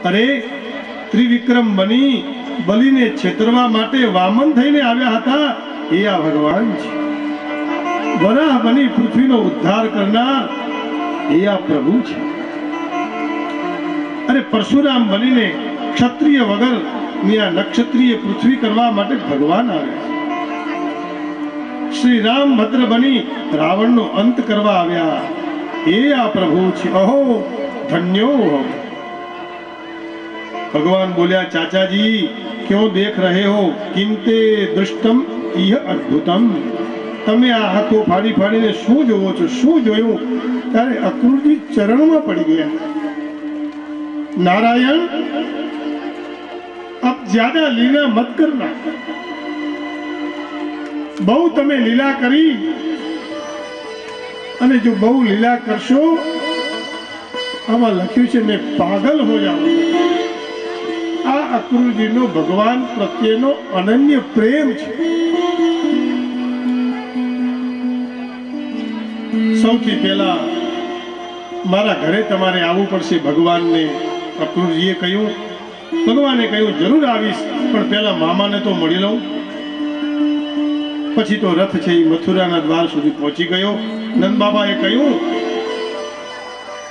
અરે ત્રિવિક્રમ બની બલીને છેતરવા માટે વામન થઈને આવ્યા હતા એ આ ભગવાન છે. વરાહ બની પૃથ્વીનો ઉદ્ધાર કરનાર એ આ પ્રભુ છે. અરે પરશુરામ બનીને ક્ષત્રિય વગર ની આ નક્ષત્રિય પૃથ્વી કરવા માટે ભગવાન આવ્યા છે. શ્રી રામ ભદ્ર બની રાવણનો અંત કરવા આવ્યા એ આ પ્રભુ છે. અહો ધન્યો. भगवान बोलिया चाचा जी क्यों देख रहे हो किंते दृष्टम यह अद्भुतम. તમે આ આંખો ફાડી ફાડીને શું જોવો છો? શું જોયું? ત્યારે અક્રૂરજી ચરણમાં પડી ગયા. नारायण अब ज्यादा लीला मत करना. बहु તમે લીલા કરી અને જો બહુ લીલા કરશો આમાં લખ્યું છે મેં પાગલ હો જાઉં. આ અક્રૂરજીનો ભગવાન પ્રત્યેનો અનન્ય પ્રેમ છે. સૌથી પહેલા મારા ઘરે તમારે આવવું પડશે. ભગવાનને અક્રૂરજીએ કહ્યું, ભગવાને કહ્યું જરૂર આવીશ, પણ પહેલા મામાને તો મળી લઉં. પછી તો રથ છે એ મથુરાના દ્વાર સુધી પહોંચી ગયો. નંદ બાબાએ કહ્યું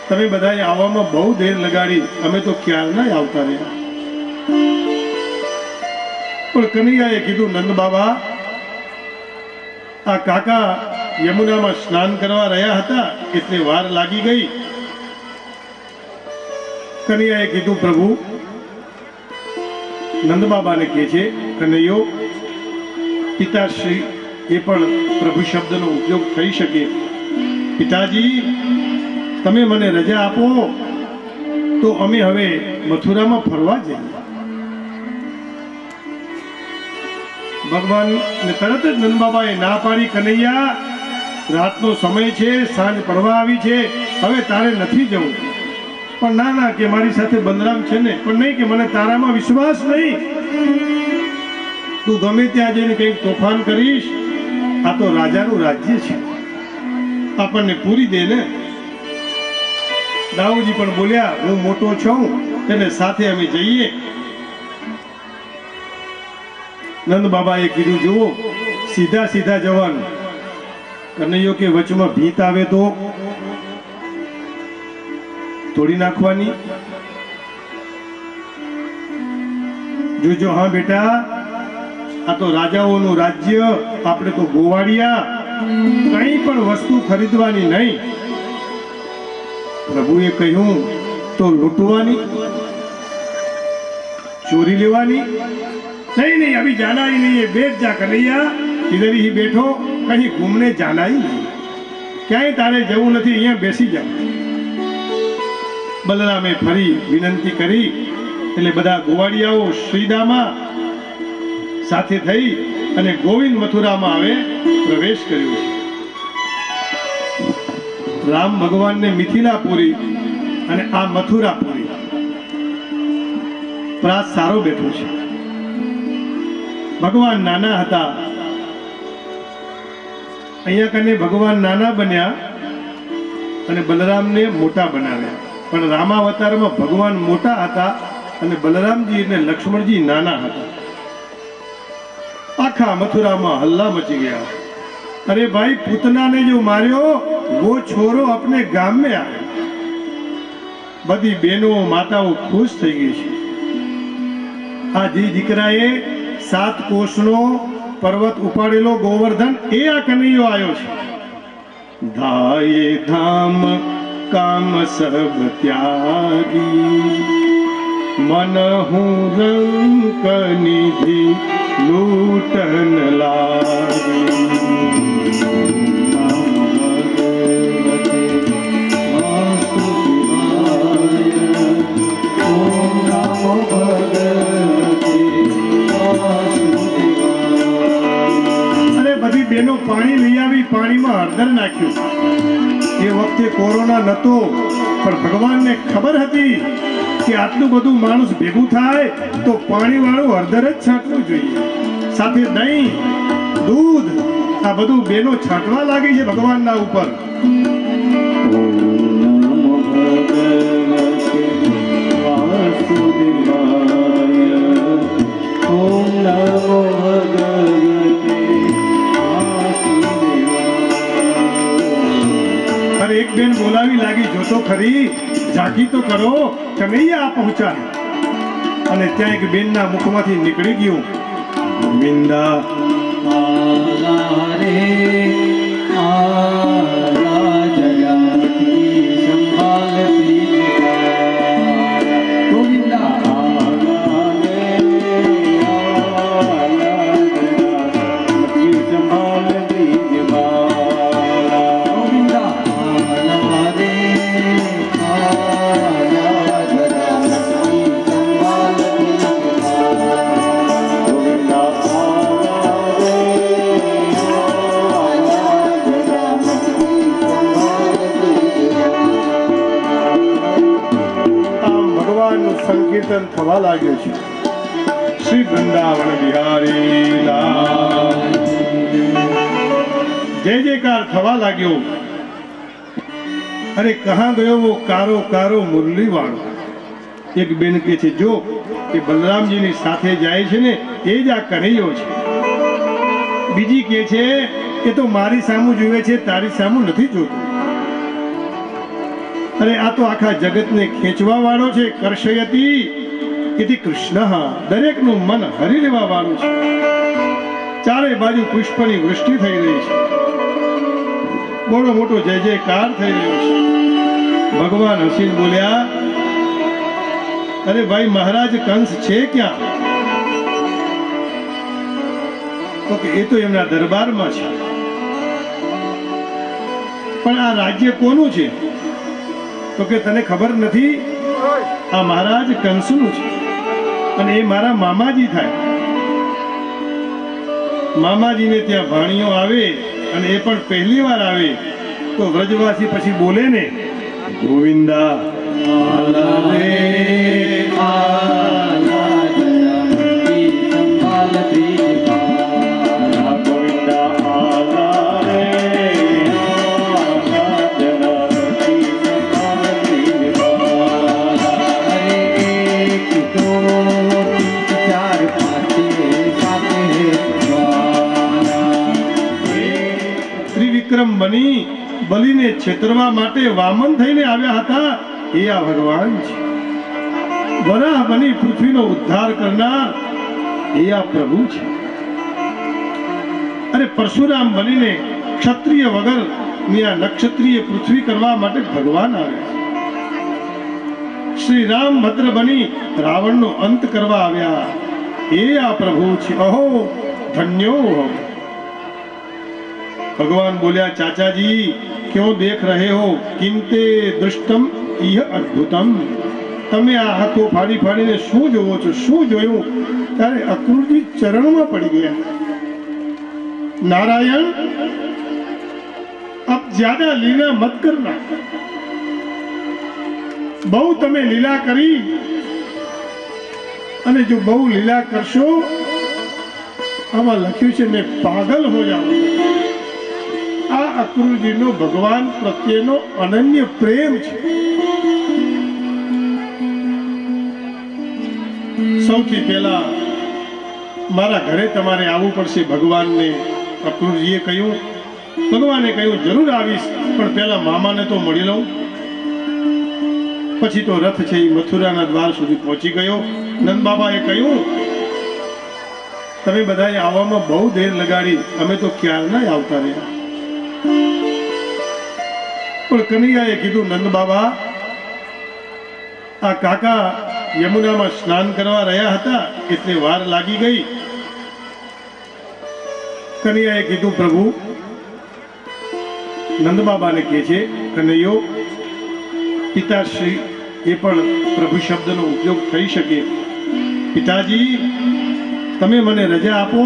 તમે બધાએ આવવામાં બહુ દેર લગાડી, અમે તો ક્યારના આવતા રહ્યા. પણ કનૈયાએ કીધું નંદ બાબા આ કાકા યમુનામાં સ્નાન કરવા રહ્યા હતા એટલે વાર લાગી ગઈ. કનૈયાએ કીધું પ્રભુ, નંદ બાબાને કહે છે કનૈયો પિતાશ્રી એ પણ પ્રભુ શબ્દનો ઉપયોગ થઈ શકે. પિતાજી તમે મને રજા આપો તો અમે હવે મથુરામાં ફરવા જઈએ. ભગવાન ને તરત જ નંદ બાબાએ ના પાડી, કનૈયા રાતનો સમય છે, સાંજ પડવા આવી છે, હવે તારે નથી જવું. પણ ના ના કે મારી સાથે બલરામ છે ને. પણ નહીં કે મને તારામાં વિશ્વાસ નહીં. તું ગમે ત્યાં જઈને કંઈક તોફાન કરીશ, આ તો રાજાનું રાજ્ય છે, આપણને પૂરી દે ને. દાઉજી પણ બોલ્યા હું મોટો છું તેને સાથે અમે જઈએ. નંદ બાબાએ કીધું જુઓ સીધા સીધા જવાનું. કનૈયો કે વચમાં ભીત આવે તો તોડી નાખવાની. જોજો હા બેટા આ તો રાજાઓનું રાજ્ય, આપણે તો ગોવાળિયા, કઈ પણ વસ્તુ ખરીદવાની નહીં. પ્રભુએ કહ્યું તો લૂંટવાની, ચોરી લેવાની नहीं नहीं अभी जाना ही नहीं है. बैठ जा कन्हैया, इधर ही बैठो, कहीं घूमने जाना ही नहीं. ક્યાંય તારે જવું નથી, અહીંયા બેસી જાવ. બલરામે ફરી વિનંતી કરી એટલે બધા ગોવાળિયાઓ શ્રીદામા સાથે થઈ અને ગોવિંદ મથુરામાં આવે પ્રવેશ કર્યો. રામ ભગવાનને મિથિલાપુરી અને આ મથુરાપુરી પ્રાસ સારો બેઠો છે. ભગવાન નાના હતા, અહીંયા કને ભગવાન નાના બન્યા અને બલરામને મોટા બનાવ્યા. પણ રામાવતારમાં ભગવાન મોટા હતા અને બલરામજી અને લક્ષ્મણજી નાના હતા. આખા મથુરામાં હલ્લા મચી ગયા. અરે ભાઈ પૂતનાને જો માર્યો वो छोरो अपने गाम में आया. બધી બહેનો માતાઓ ખુશ થઈ ગઈ છે. આ જે દીકરાએ 7 કોષનો પર્વત ઉપાડેલો ગોવર્ધન એ આ કનૈયો આવ્યો છે. ધાયે ધામ કામ સબ ત્યાગી મનહુ રંક નિધિ લૂટન લાગી. બેનો પાણી લઈ આવી, પાણીમાં હળદર નાખ્યું. એ વખતે કોરોના નતો, પણ ભગવાનને ખબર હતી કે આટલું બધું માણસ ભેગું થાય તો પાણી વાળું હળદર જ છાંટવું જોઈએ. સાથે દહીં, દૂધ, આ બધું બેનો છાંટવા લાગી છે ભગવાનના ઉપર. ઓમ નમો ભગવતે વાસુદેવાય. બોલાવી લાગી, જોતો ખરી, ઝાંકી તો કરો, કનૈયા આ પહોંચાડે. અને ત્યાં એક બેનના મુખમાંથી નીકળી ગયું, ગોવિંદા આલા રે આલા જગતની સંભાળતી ગોવિંદા આલા રે આલા જગતની સંભાળતી ગોવિંદા આલા રે આલા જગતની સંકીર્તન થવા લાગ્યું છે. શ્રી વૃંદાવન બિહારી લાલ, જય જયકાર થવા લાગ્યો. અરે કહા ગયો વો કારો કારો મુરલી વાળો. એક બેન કે છે, જો એ બલરામજીની સાથે જાય છે ને એ જ આ કનૈયો છે. બીજી કે છે કે તો મારી સામું જુએ છે, તારી સામું નથી જોતું. અરે આ તો આખા જગતને ખેંચવા વાળો છે. કર્ષયતી ઇતિ કૃષ્ણ, દરેકનું મન હરી લેવા વાળું છે. ચારે બાજુ પુષ્પની વૃષ્ટિ થઈ રહી છે. મોટો મોટો જય જયકાર થઈ રહ્યો છે. ભગવાન હસીને બોલ્યા, અરે ભાઈ મહારાજ કંસ છે ક્યાં? તો કે એ તો એમના દરબારમાં છે. પણ આ રાજ્ય કોનું છે? તો કે તને ખબર નથી, આ મહારાજ કંસનું છે અને એ મારા મામાજી થાય. મામાજીને ત્યાં ભાણીઓ આવે અને એ પણ પહેલી વાર આવે તો વ્રજવાસી પછી બોલે ને, ગોવિંદા આલા રે આલા જગતની સંભાળતી ગોવિંદા આલા રે વિક્રમ બની બલીને છેતરવા માટે વામન થઈને આવ્યા હતા. એ આ ભગવાન છે. વરાહ બની પૃથ્વીનો ઉદ્ધાર કરનાર એ આ પ્રભુ છે. અરે પરશુરામ બનીને ક્ષત્રિય વગર ની આ નક્ષત્રિય પૃથ્વી કરવા માટે ભગવાન આવ્યા. શ્રી રામ ભદ્ર બની રાવણનો અંત કરવા આવ્યા. એ આ પ્રભુ છે. અહો ધન્યો હો. ભગવાન બોલ્યા, ચાચાજી ક્यों देख रहे हो, किंते दृष्टम इह अद्भुतम. તમે આ હાથો ફાડી ફાડીને શું જોવો છો? શું જોયું? ત્યારે અક્રૂરજી ચરણમાં પડી ગયા. નારાયણ अब ज्यादा लीला मत करना. બહુ તમે લીલા કરી અને જો બહુ લીલા કરશો, આમાં લખ્યું છે મેં પાગલ હો જાઉં. આ અક્રૂરજીનો ભગવાન પ્રત્યેનો અનન્ય પ્રેમ છે. સૌથી પહેલા મારા ઘરે તમારે આવવું પડશે. ભગવાનને અક્રૂરજીએ કહ્યું. ભગવાને કહ્યું જરૂર આવીશ, પણ પહેલા મામાને તો મળી લઉં. પછી તો રથ છે એ મથુરાના દ્વાર સુધી પહોંચી ગયો. નંદ બાબાએ કહ્યું, તમે બધાએ આવવામાં બહુ દેર લગાડી, અમે તો ક્યારના આવતા રહ્યા. પણ કનૈયાએ કીધું, નંદ બાબા આ કાકા યમુનામાં સ્નાન કરવા રહ્યા હતા એટલે વાર લાગી ગઈ. કનૈયાએ કીધું, પ્રભુ નંદ બાબાને કહે છે કનૈયો, પિતાશ્રી એ પણ પ્રભુ શબ્દનો ઉપયોગ થઈ શકે. પિતાજી તમે મને રજા આપો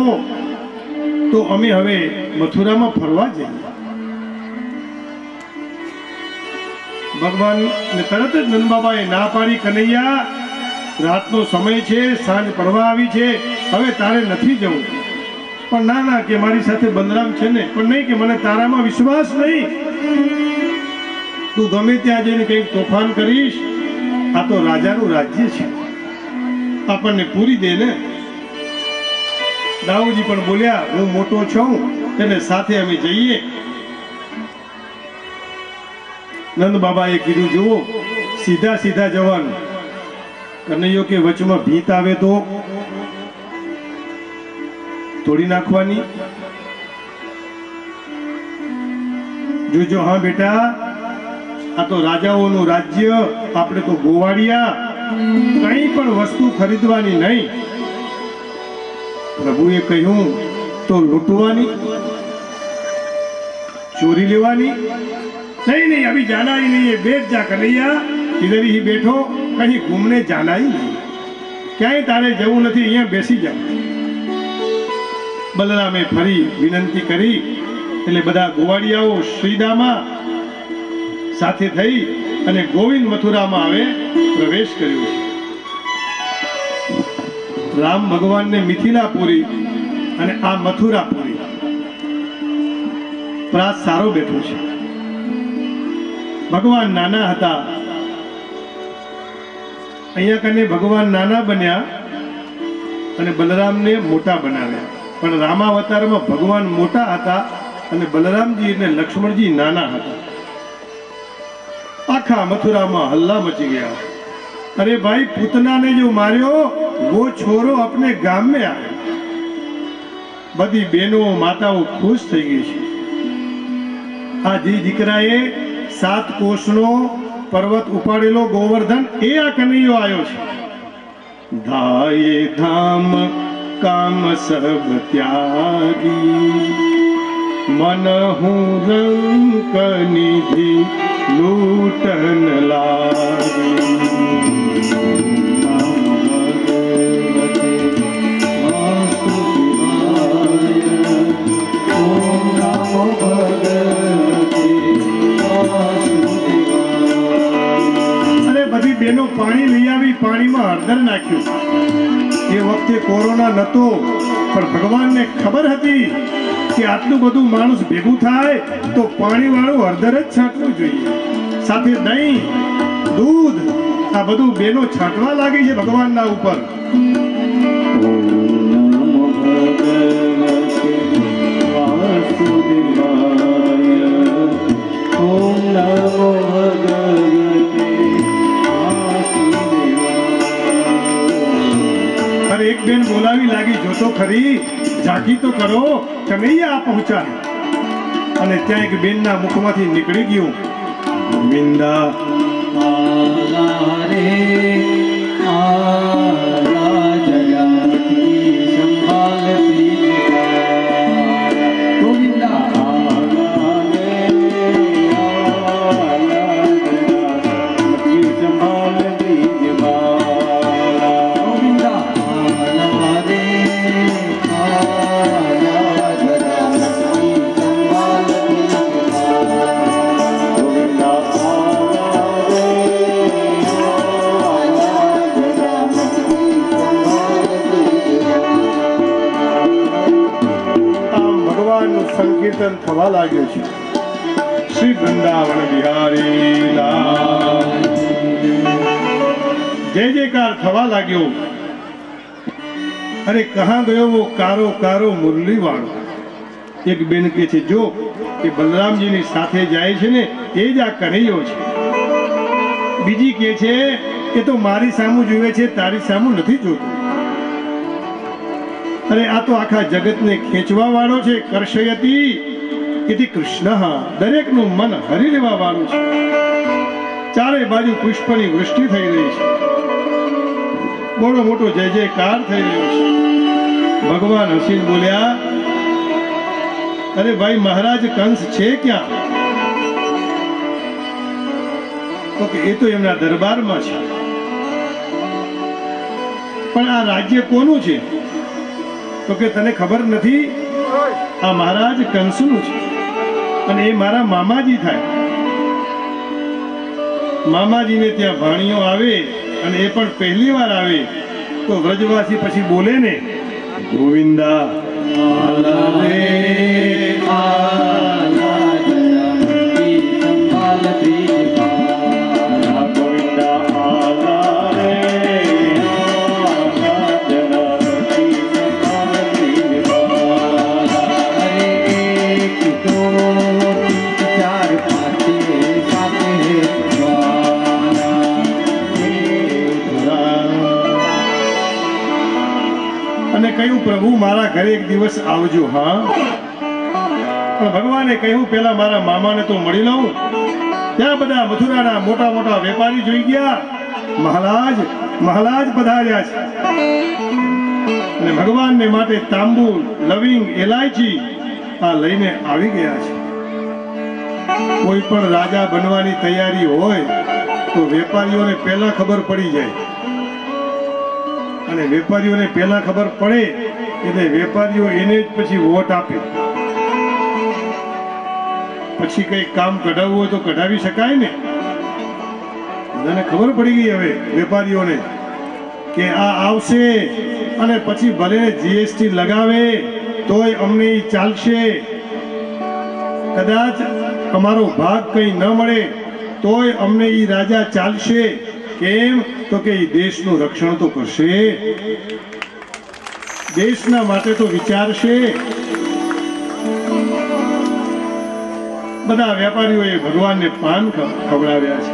તો અમે હવે મથુરામાં ફરવા જઈએ. ભગવાન ને તરત જ નંદબાબાએ ના પાડી, કનૈયા રાતનો સમય છે, સાંજ પડવા આવી છે, હવે તારે નથી જવું. પણ ના ના કે મારી સાથે બલરામ છે ને, પણ નહીં કે મને તારામાં વિશ્વાસ નહીં. તું ગમે ત્યાં જઈને કંઈક તોફાન કરીશ, આ તો રાજાનું રાજ્ય છે, આપણને પૂરી દે ને. દાઉજી પણ બોલ્યા, હું મોટો છું એટલે સાથે અમે જઈએ. નંદ બાબાએ કીધું જુઓ સીધા સીધા જવાનું. કનૈયો કે વચમાં ભીત આવે તો તોડી નાખવાની. જોજો હા બેટા, આ તો રાજાઓનું રાજ્ય, આપણે તો ગોવાળિયા, કઈ પણ વસ્તુ ખરીદવાની નહીં. પ્રભુએ કહ્યું તો લૂંટવાની, ચોરી લેવાની नहीं नहीं, अभी जाना ही नहीं है, बैठ जा कन्हैया, इधर ही बैठो, कहीं घूमने जाना ही नहीं, ક્યાંય તારે જવું નથી, અહીંયા બેસી જાઓ. બલરામે ફરી વિનંતી કરી એટલે બધા ગોવાળિયાઓ શ્રીદામા સાથે થઈ અને ગોવિંદ મથુરામાં આવે પ્રવેશ કર્યો છે. રામ ભગવાનને મિથિલાપુરી અને આ મથુરાપુરી પ્રાસ સારો બેઠો છે. ભગવાન નાના હતા, અહીંયા કને ભગવાન નાના બન્યા અને બલરામને મોટા બનાવ્યા. પણ રામાવતારમાં ભગવાન મોટા હતા અને બલરામજી અને લક્ષ્મણજી નાના હતા. આખા મથુરામાં હલ્લા મચી ગયા. અરે ભાઈ, પૂતનાને જો માર્યો वो छोरो अपने गाम में आए. બધી બહેનો માતાઓ ખુશ થઈ ગઈ છે. આ જે દીકરાએ 7 કોષનો પર્વત ઉપાડેલો ગોવર્ધન, એ આ કનૈયો આવ્યો છે. ધાયે ધામ કામ સબ ત્યાગી, મન હું રંક નિધિ લૂટન લાગી. બેનો પાણી લઈ આવી, પાણીમાં હળદર નાખ્યું. એ વખતે કોરોના નતો, પણ ભગવાનને ખબર હતી કે આટલું બધું માણસ ભેગું થાય તો પાણી વાળું હળદર જ છાંટવું જોઈએ. સાથે દહીં, દૂધ, આ બધું બેનો છાંટવા લાગી છે ભગવાનના ઉપર. એક બેન બોલાવી લાગી, જોતો ખરી, ઝાંકી તો કરો, કનૈયા આ પહોંચાડે. અને ત્યાં એક બેનના મુખમાંથી નીકળી ગયું, ગોવિંદા સંકીર્તન થવા લાગ્યું છે. શ્રી વૃંદાવન બિહારી લાલ, જય જયકાર થવા લાગ્યો. અરે કહા ગયો વો કારો કારો મુરલી વાળો. એક બેન કે છે, જો એ બલરામજીની સાથે જાય છે ને એ જ આ કનૈયો છે. બીજી કે છે કે તો મારી સામું જુએ છે, તારી સામું નથી જોતું. અરે આ તો આખા જગતને ખેંચવા વાળો છે. કર્ષયતી ઇતિ કૃષ્ણ, દરેકનું મન હરી લેવા વાળું છે. ચારે બાજુ પુષ્પની વૃષ્ટિ થઈ રહી છે, મોટો મોટો જય જયકાર થઈ રહ્યો છે. ભગવાન હસીને બોલ્યા, અરે ભાઈ, મહારાજ કંસ છે ક્યાં? તો કે એ તો એમના દરબારમાં છે. પણ આ રાજ્ય કોનું છે? તો કે તને ખબર નથી, આ મહારાજ કંસનું છે અને એ મારા મામાજી થાય. મામાજીને ત્યાં ભાણીઓ આવે અને એ પણ પહેલી વાર આવે તો વ્રજવાસી પછી બોલે ને, ગોવિંદા કહ્યું પ્રભુ મારા ઘરે એક દિવસ આવજો. હા, પણ ભગવાને કહ્યું પેલા મારા મામાને તો મળી લઉં. ત્યાં બધા મથુરાના મોટા મોટા વેપારી જોઈ ગયા. મહારાજ પધાર્યા છે અને ભગવાનને માટે તાંબુ, લવિંગ, એલાયચી આ લઈને આવી ગયા છે. કોઈ પણ રાજા બનવાની તૈયારી હોય તો વેપારીઓને પહેલા ખબર પડી જાય, અને વેપારીઓને પહેલા ખબર પડે એટલે વેપારીઓ એને જ પછી વોટ આપે. પછી કઈ કામ કઢાવવું હોય તો કઢાવી શકાય ને. બધાને ખબર પડી ગઈ હવે વેપારીઓને કે આ આવશે અને પછી ભલે જીએસટી લગાવે તોય અમને ઈ ચાલશે. કદાચ અમારો ભાગ કઈ ન મળે તોય અમને ઈ રાજા ચાલશે. કેમ? તો કે ઈ દેશનું રક્ષણ તો કરશે, દેશના માટે તો વિચારશે. બધા વેપારીઓએ ભગવાનને પાન ખવડાવ્યા છે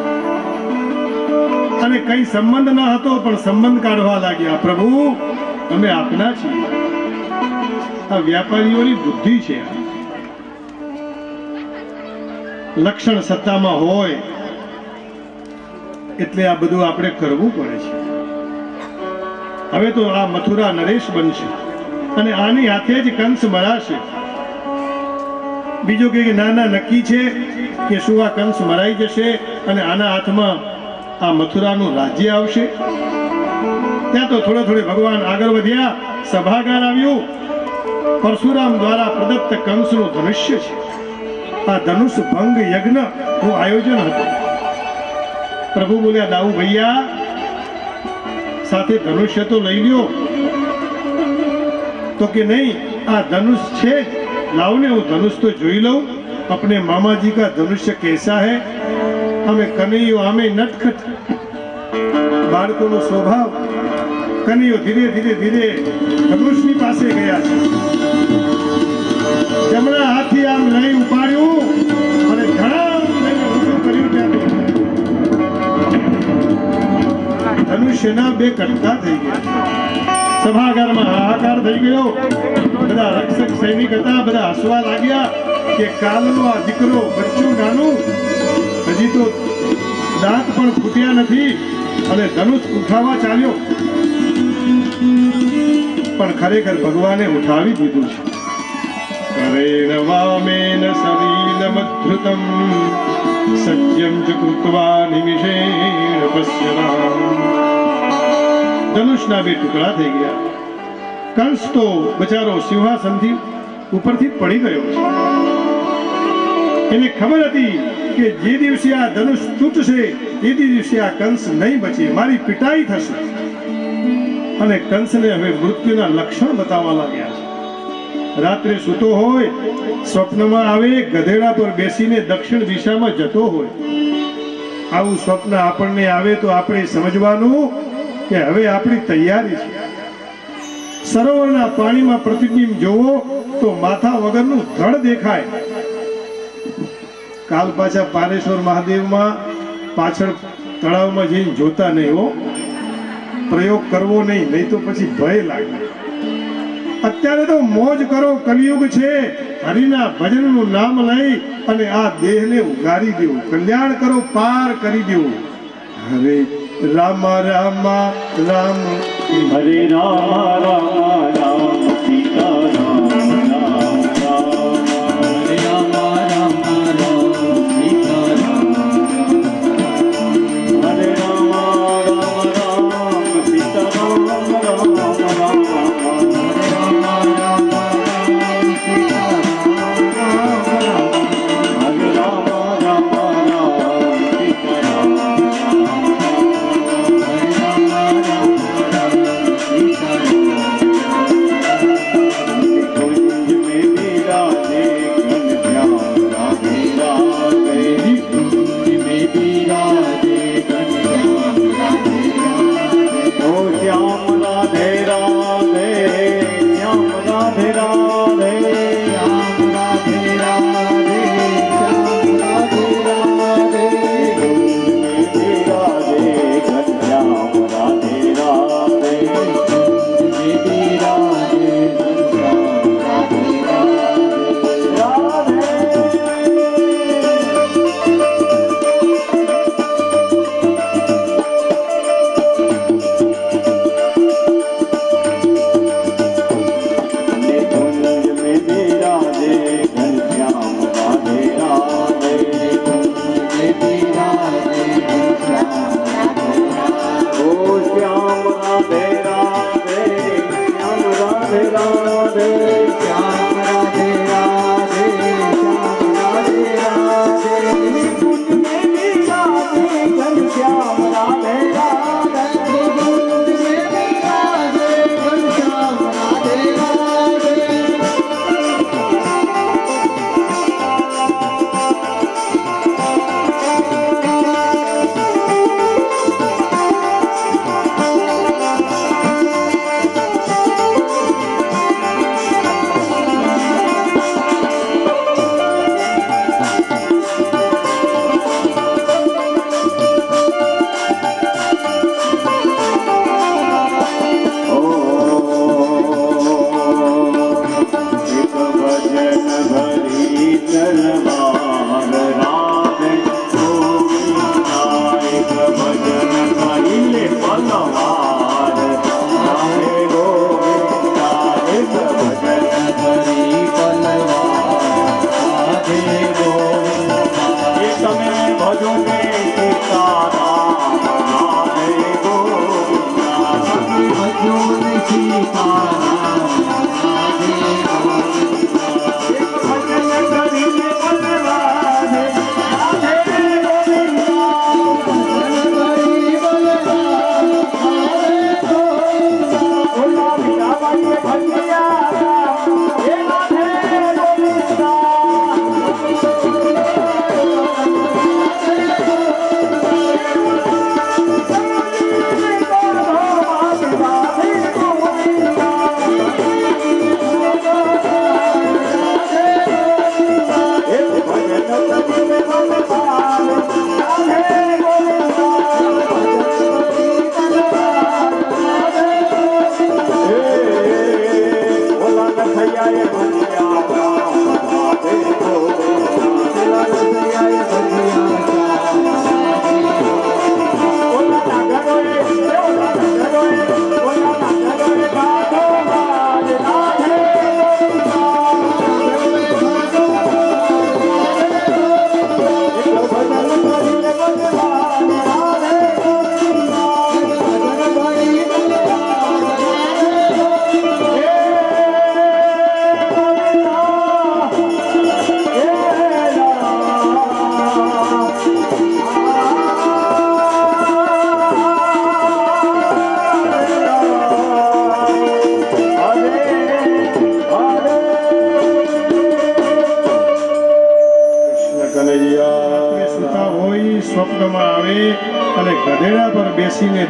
અને કઈ સંબંધ ન હતો પણ સંબંધ કાઢવા લાગ્યા. પ્રભુ અમે આપના છીએ. આ વેપારીઓની બુદ્ધિ છે. લક્ષણ સત્તામાં હોય એટલે આ બધું આપણે કરવું પડે છે. હવે તો આ મથુરા નરેશ બનશે અને આની હાથે જ કંસ મરાશે. બીજું કે નાના નક્કી છે કે શું આ કંસ મરાઈ જશે અને આના હાથમાં આ મથુરાનું રાજ્ય આવશે. ત્યાં તો થોડે થોડે ભગવાન આગળ વધ્યા. સભાગાર આવ્યું. પરશુરામ દ્વારા પ્રદત્ત કંસનું ધનુષ્ય છે. આ ધનુષ ભંગ યજ્ઞ નું આયોજન હતું. પ્રભુ બોલ્યા દાઉ ભૈયા સાથે ધનુષ્ય તો લઈ લ્યો. તો કે નહીં, આ ધનુષ છે જ, લાવ ને હું ધનુષ તો જોઈ લઉં. अपने मामा जी का धनुष्य कैसा है. हमें कन्हैयो आमे नटखट बाળકોનો સ્વભાવ. કનૈયો ધીરે ધીરે ધીરે ધનુષની પાસે ગયા છે. જમણા હાથથી આમ લઈ ઉપાડ્યું અને ધડામ લઈને ઊંચું કર્યું. ત્યાં ધનુષ્યના બે કટકા થઈ ગયા. સભાગારમાં હાહાકાર થઈ ગયો. બધા રક્ષક સૈનિક હતા, બધા હસવા લાગ્યા કે કાલનો આ દીકરો બચ્ચું નાનું, હજી તો દાંત પણ ફૂટ્યા નથી અને ધનુષ ઉઠાવવા ચાલ્યો. પણ ખરેખર ભગવાને ઉઠાવી દીધું છે. કરેણ વામેન સલીલમધૃતમ સજ્જમ ચ કૃત્વા નિમિષેણ પશ્યતામ. ધનુષના બે ટુકડા થઈ ગયા. કંસ તો બચારો સિંહાસનથી ઉપરથી પડી ગયો છે. એને ખબર હતી કે જે દિવસે આ ધનુષ તૂટશે એ દિવસે આ કંસ નહીં બચે, મારી પિટાઈ થશે. અને કંસને હવે મૃત્યુના લક્ષણ બતાવવા લાગ્યા છે. રાત્રે સૂતો હોય, સ્વપ્નમાં આવે ગધેડા પર બેસીને દક્ષિણ દિશામાં જતો હોય. આવું સ્વપ્ન આપણને આવે તો આપણે સમજવાનું કે હવે આપણી તૈયારી છે. સરોવરના પાણીમાં પ્રતિબિંબ જોવો તો માથા વગરનું ધડ દેખાય. કાલ પાછા પારેશ્વર મહાદેવમાં પાછળ તળાવમાં જઈને જોતા નહીં હો. પ્રયોગ કરવો નહીં, નહીં તો પછી ભય લાગે. અત્યારે તો મોજ કરો, કલિયુગ છે. હરિના ભજનનું નામ લઈ અને આ દેહને ઉગારી દેવું, કલ્યાણ કરો, પાર કરી દેવું. હરે રામ રામ રામ, હરે રામ રામ રામ, સીતા રામ રામ રામ, હરે રામ રામ રામ, સીતા રામ રામ, હરે રામ રામ રામ, સીતા રામ રામ રામ, હરે રામ રામ રામ, સીતા રામ રામ, હરે રામ રામ રામ, સીતા રામ રામ, હરે રામ રામ રામ, સીતા રામ. પલવાર રાધે ગોવિંદા એક ભજન કરી પલવાર રાધે ગોવિંદા એ તમે ભજો ને સીતારામ રાધે ગોવિંદા ભજો ને સીતારામ રાધે ગોવિંદા એક ભજન કરી પલવાર રાધે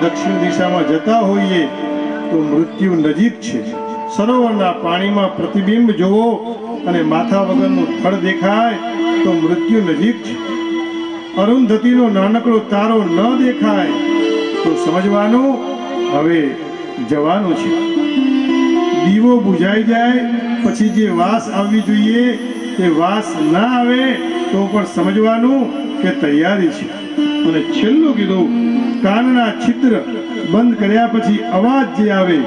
દક્ષિણ દિશામાં જતા હોઈએ તો મૃત્યુ નજીક છે. સરોવરના પાણીમાં પ્રતિબિંબ જોવો અને માથા વગરનું થડ દેખાય તો મૃત્યુ નજીક છે. અરુંધતીનો નાનકડો તારો ન દેખાય તો સમજવાનું હવે જવાનું છે. દીવો બુઝાઈ જાય પછી જે વાસ આવવી જોઈએ તે વાસ ના આવે તો પણ સમજવાનું કે તૈયારી છે. અને છેલ્લું કીધું, કાનના છિદ્ર બંધ કર્યા પછી અવાજ જે આવે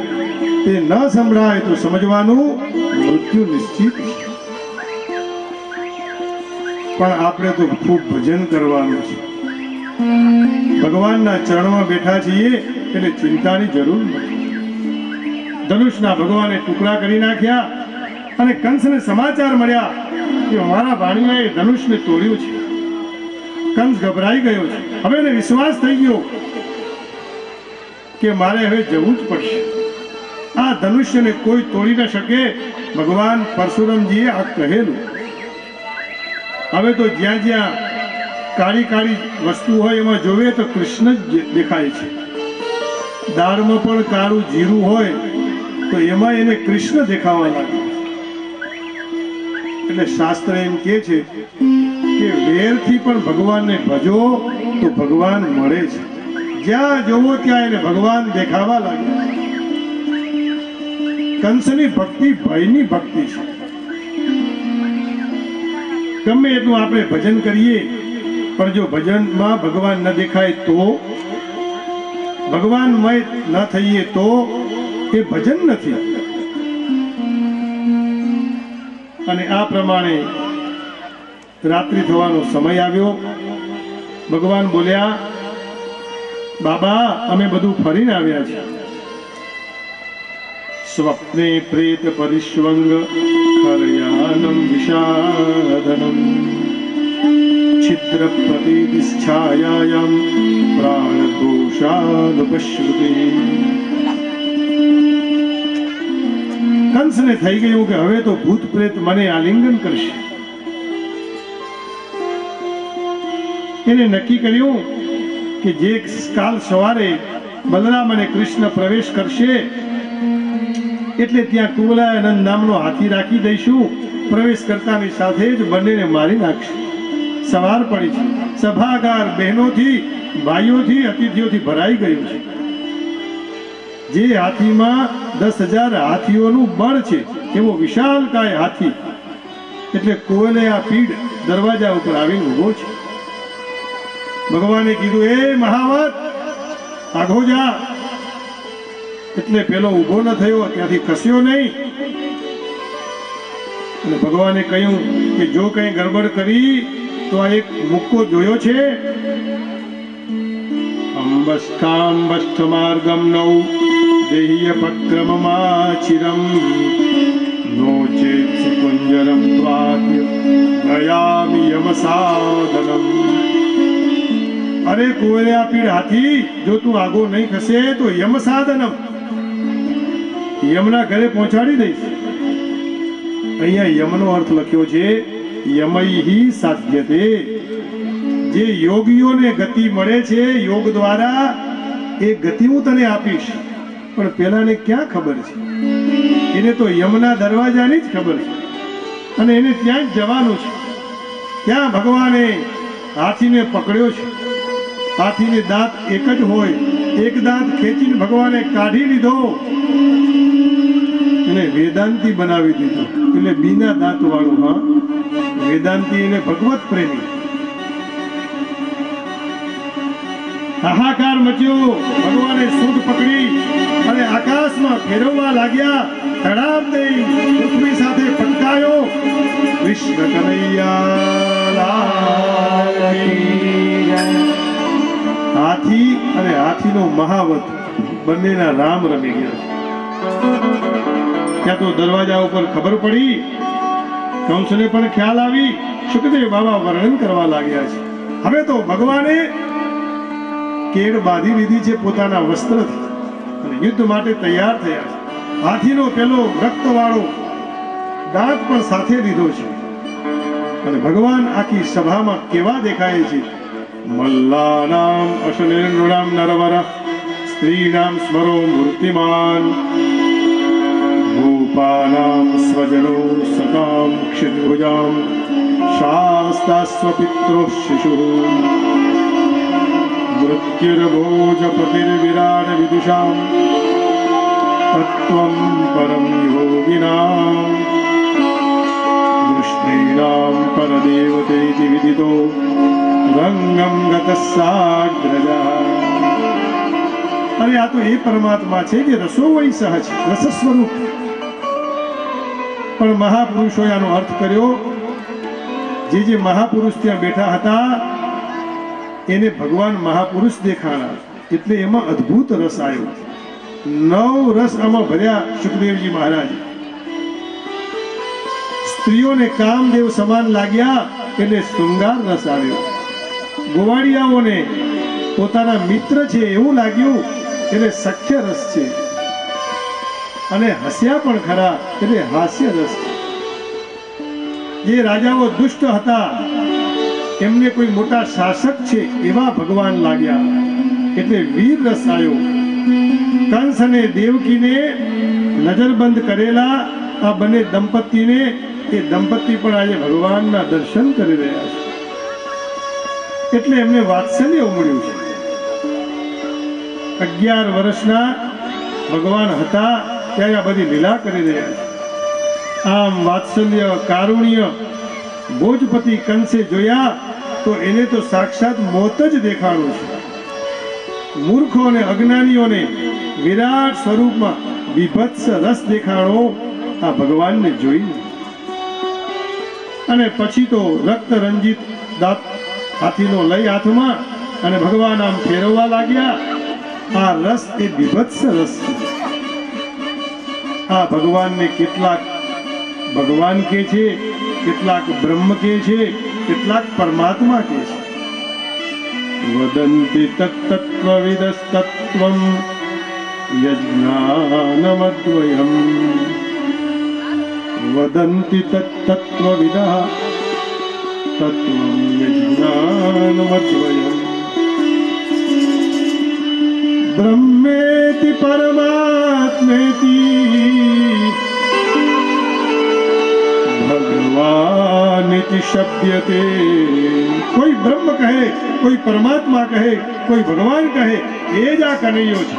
તે ન સંભળાય તો સમજવાનું મૃત્યુ નિશ્ચિત છે. પણ આપણે તો ખૂબ ભજન કરવાનું છે. ભગવાનના ચરણમાં બેઠા છીએ એટલે ચિંતાની જરૂર નથી. ધનુષના ભગવાને ટુકડા કરી નાખ્યા અને કંસને સમાચાર મળ્યા કે મારા ભાણીયાએ ધનુષને તોડ્યું છે. કંસ ગભરાઈ ગયો છે. હવે એને વિશ્વાસ થઈ ગયો કે મારે હવે જવું જ પડશે. આ ધનુષ્યને કોઈ તોડી ન શકે. ભગવાન પરશુરામજીએ આ કહેલું. હવે તો જ્યાં જ્યાં કાળી કાળી વસ્તુ હોય એમાં જોવે તો કૃષ્ણ જ દેખાય છે. દાળમાં પણ કાળું જીરું હોય તો એમાં એને કૃષ્ણ દેખાવા લાગે. એટલે શાસ્ત્ર એમ કહે છે કે વેરથી પણ ભગવાનને ભજો તો ભગવાન મળે છે. જ્યાં જોવો ત્યાં એને ભગવાન દેખાવા લાગે. કંસની ભક્તિ ભયની ભક્તિ છે. ગમે એટલું આપણે ભજન કરીએ પણ જો ભજનમાં ભગવાન ન દેખાય તો, ભગવાનમય ન થઈએ તો એ ભજન નથી. અને આ પ્રમાણે રાત્રિ થવાનો સમય આવ્યો. ભગવાન બોલ્યા, બાબા અમે બધું ફરીને આવ્યા છીએ. સ્વપ્ને પ્રેત પરિશ્વંગ ખરયાનમ વિષાદનમ છિદ્ર પ્રતિચ્છાયામ પ્રાણઘોષાનુપશ્રુતિ. કંસને થઈ ગયું કે હવે તો ભૂત પ્રેત મને આલિંગન કરશે. એને નક્કી કર્યું કે જે કાલ સવારે બલરામ અને કૃષ્ણ પ્રવેશ કરશે એટલે ત્યાં કુવલાયાનંદ નામનો હાથી રાખી દઈશું. પ્રવેશ કરતાની સાથે જ બંનેને મારી નાખશે. સવાર પડી છે. સભાગાર બહેનોથી, ભાઈઓથી, અતિથિઓથી ભરાઈ ગયું છે. જે હાથીમાં 10,000 હાથીઓનું બળ છે એવો વિશાલકાય હાથી. એટલે કુવલયા પીડ દરવાજા ઉપર આવીને ઉભો છે. ભગવાને કીધું, એ મહાવત, આઘો જા, એટલે પેલો ઊભો ન થયો, ત્યાંથી ખસ્યો નહીં. અને ભગવાને કહ્યું કે જો કંઈ ગડબડ કરી તો આ એક મુક્કો જોયો છે? અંબસ્થાંબસ્થ માર્ગમ નૌ દેહ્ય પક્રમમાચિરમ નો ચેત સુકુંજરમ ત્વાત્ય ગયામિ યમસાદનમ. અરે કોયલા પીડ હાથી, જો તું આગો નહીં ખસે તો યમસાદનમ, યમના ઘરે પહોંચાડી દઈશ. અહીંયા યમનો અર્થ લખ્યો છે યમૈહિ સાધ્યતે. જે યોગીઓને ગતિ મળે છે યોગ દ્વારા, એ ગતિ હું તને આપીશ. પણ પેલાને ક્યાં ખબર છે? એને તો યમના દરવાજાની જ ખબર છે અને એને ત્યાં જ જવાનું છે. ત્યાં ભગવાને હાથીને પકડ્યો છે. હાથીને દાંત એક જ હોય, એક દાંત ખેંચીને ભગવાને કાઢી લીધો, એને વેદાંતી બનાવી દીધો. એટલે બીના દાંત વાળું. હા, વેદાંતી એને ભગવત પ્રેમી. હાહાકાર મચ્યો. ભગવાને સૂંઢ પકડી અને આકાશમાં ફેરવવા લાગ્યા. ધડામ દઈ પૃથ્વી સાથે પટકાયો. કૃષ્ણ કનૈયા લાલ કી જય. હાથી અને હાથીનો મહાવત બંનેના રામ રમી ગયા. ત્યાં તો દરવાજા ઉપર ખબર પડી. કંસને પણ ખ્યાલ આવી. સુખદેવ બાબા વર્ણન કરવા લાગ્યા છે. હવે તો ભગવાને કેડ બાંધી લીધી છે પોતાના વસ્ત્રથી અને યુદ્ધ માટે તૈયાર થયા છે. હાથીનો પેલો રક્તવાળો દાંત પણ સાથે લીધો છે. અને ભગવાન આખી સભામાં કેવા દેખાય છે? મલ્લાનામ અશનિર્નૃણામ નરવર સ્ત્રીનામ સ્મરો મૂર્તિમાન ભૂપાનામ સ્વજનો સતામ ક્ષિતિભુજામ શાસ્તાસ્વ પિત્રો શિશુ મૃત્યુર્ભોજપતિર્વિરાટ વિદુષામ તત્વં પરમ યોગિનામ વૃષ્ણીનામ પરદેવતેતિ વિદિતો રંગમ ગતસ્સાગ્રજા. અરે આ તો એ પરમાત્મા છે જે રસોવૈ સહ છે, રસ સ્વરૂપ. પણ મહાપુરુષોએ આનો અર્થ કર્યો. જે મહાપુરુષ ત્યાં બેઠા હતા એને ભગવાન મહાપુરુષ દેખાણા, એટલે એમાં અદ્ભુત રસ આવ્યો. 9 રસ આમાં ભર્યા સુખદેવજી મહારાજ. સ્ત્રીઓને કામદેવ સમાન લાગ્યા એટલે શૃંગાર રસ આવ્યો. ગોવાળિયાઓને પોતાના મિત્ર છે એવું લાગ્યું એટલે સખ્ય રસ છે. અને હસ્યા પણ ખરા એટલે હાસ્ય રસ છે. જે રાજાઓ દુષ્ટ હતા એમને કોઈ મોટા શાસક છે એવા ભગવાન લાગ્યા એટલે વીર રસ આવ્યો. કંસ અને દેવકીને નજરબંધ કરેલા આ બંને દંપતીને, એ દંપતી પણ આજે ભગવાનના દર્શન કરી રહ્યા છે એટલે એમને વાત્સલ્ય ઉમળ્યું છે. 11 વર્ષના ભગવાન હતા ત્યારે આ બધી લીલા કરી રહ્યા છે. આમ વાત્સલ્ય કારુણ્ય ભોજપતિ કંસે જોયા તો એને તો સાક્ષાત મોત જ દેખાડું છે. મૂર્ખો અને અજ્ઞાનીઓને વિરાટ સ્વરૂપમાં વિભત્સ રસ દેખાડો આ ભગવાનને જોઈને. અને પછી તો રક્ત રંજિત દાંત હાથીનો લઈ હાથમાં અને ભગવાન આમ ફેરવવા લાગ્યા. આ રસ એ વિભત્સ રસ છે. આ ભગવાનને કેટલાક ભગવાન કે છે, કેટલાક બ્રહ્મ કે છે, કેટલાક પરમાત્મા કે છે. વદંતિ તત્તત્વવિદસ્તત્વં યજ્ઞાનમદ્વયમ. વદંતિ તત્તત્વવિદઃ તત્વં યજ્ઞાનમદ્વયમ. બ્રહ્મેતિ પરમાત્મેતિ ભગવાનિતિ શબ્દતે. કોઈ બ્રહ્મ કહે, કોઈ પરમાત્મા કહે, કોઈ ભગવાન કહે, એ જ આ કનૈયો છે.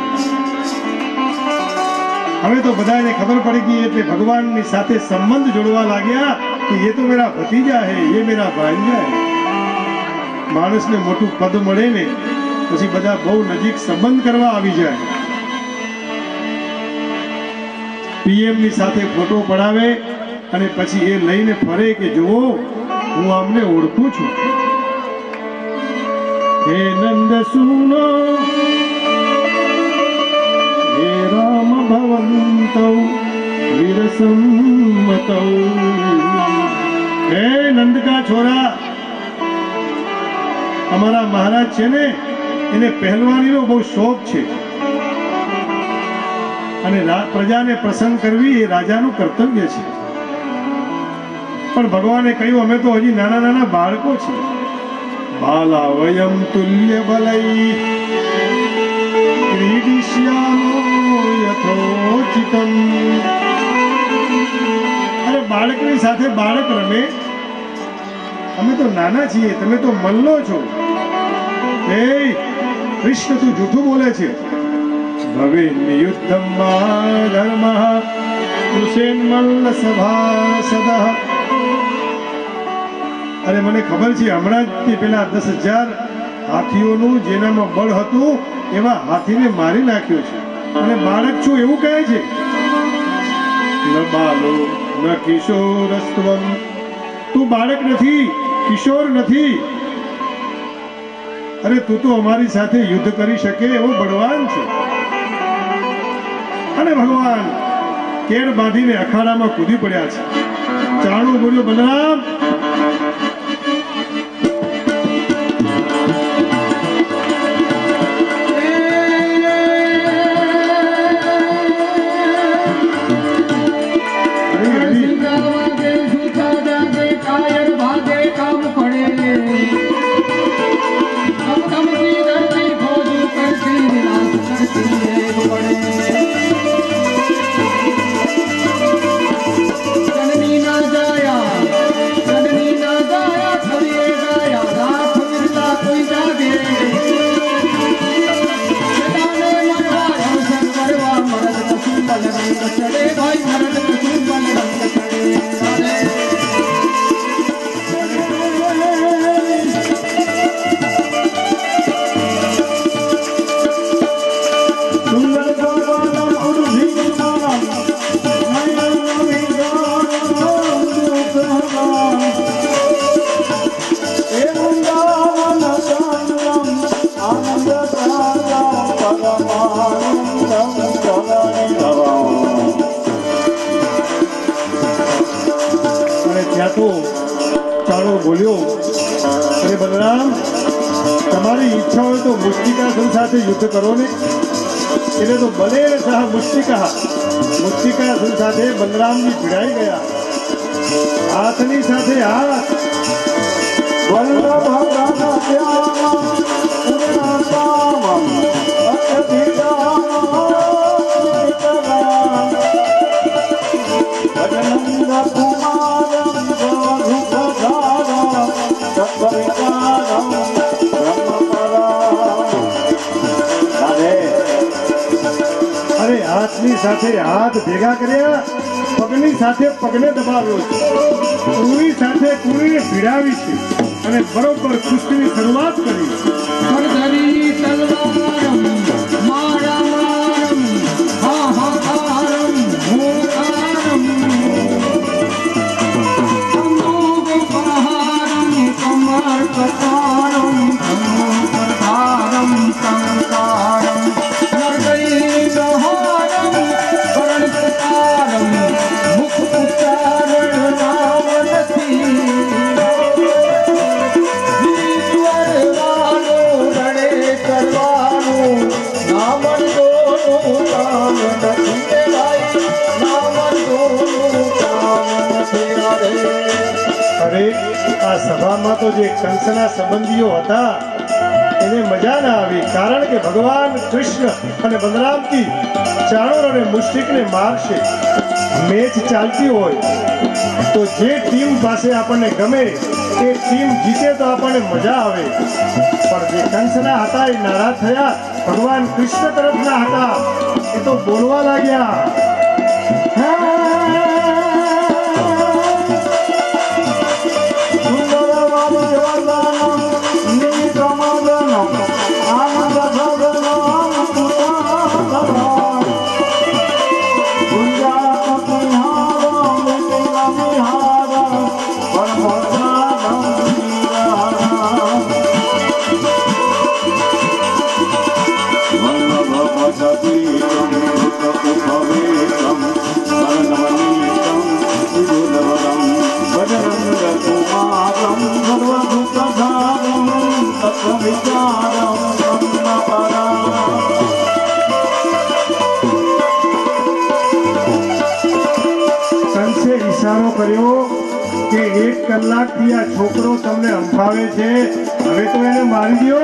હવે તો બધાને ખબર પડી ગઈ એટલે ભગવાનની સાથે સંબંધ જોડવા લાગ્યા કે એ તો મેરા ભતીજા હે, એ મેરા ભાંજા હે. માણસને મોટું પદ મળે ને પછી બધા બહુ નજીક સંબંધ કરવા આવી જાય. પીએમ ની સાથે ફોટો પડાવે અને પછી એ લઈને ફરે કે જુઓ હું આમને ઓળખું છું. હે નંદ સુનો હે રામ ભવંતૌ વીરસંમતૌ. હે નંદ કા છોરા, અમારા મહારાજ છે ને એને પહેલવાનીનો બહુ શોખ છે અને પ્રજાને પ્રસન્ન કરવી એ રાજાનું કર્તવ્ય છે. પણ ભગવાને કહ્યું અમે તો હજી નાના નાના બાળકો છે. બાલા વયમ તુલ્ય બલઈ ક્રીડિષ્યામો યથોચિતમ. અરે બાળકની સાથે બાળક રમે, અમે તો નાના છીએ, તમે તો મલ્લો છો. એ કૃષ્ણ તું જૂઠું બોલે છે. ભવે નિયુદ્ધમ ધર્મ કૃષેન મલ્લ સભાસદ. અરે મને ખબર છે હમણાં જ પેલા 10,000 હાથીઓનું જેનામાં બળ હતું એવા હાથીને મારી નાખ્યો છે અને બાળક છું એવું કહે છે. ન બાલો ન કિશોરસ્ત્વમ. તું બાળક નથી, કિશોર નથી. અરે તું તો અમારી સાથે યુદ્ધ કરી શકે એવો બળવાન છે. અને ભગવાન કેર બાંધીને અખાડામાં કૂદી પડ્યા છે. ચાણું બોલ્યો બલરામ બોલ્યો અરે બલરામ તમારી ઈચ્છા હોય તો મુષ્ટિકાસુર સાથે યુદ્ધ કરો ને. એટલે તો બલે સહ મુષ્ટિકાસુર સાથે બલરામજી ભીડાઈ ગયા. હાથની સાથે હાથ. અરે હાથની સાથે હાથ ભેગા કર્યા, પગની સાથે પગને દબાવ્યો છે, કુણી સાથે કુણીને ભીડાવી છે અને બરોબર કુસ્તીની શરૂઆત કરી. આ સભામાં તો જે કંસના સંબંધીઓ હતા એને મજા ના આવી, કારણ કે ભગવાન કૃષ્ણ અને બલરામજી ચાણોર અને મુષ્ટિકને મારશે. મેચ ચાલતી હોય તો જે ટીમ પાસે આપણને ગમે એ ટીમ જીતે તો આપણને મજા આવે. પણ જે કંસના હતા એ નારાજ થયા, ભગવાન કૃષ્ણ તરફના હતા એ તો બોલવા લાગ્યા. Punja કર્યો કે 1 કલાકથી આ છોકરો તમને અંફાવે છે, હવે તો એને મારી દો.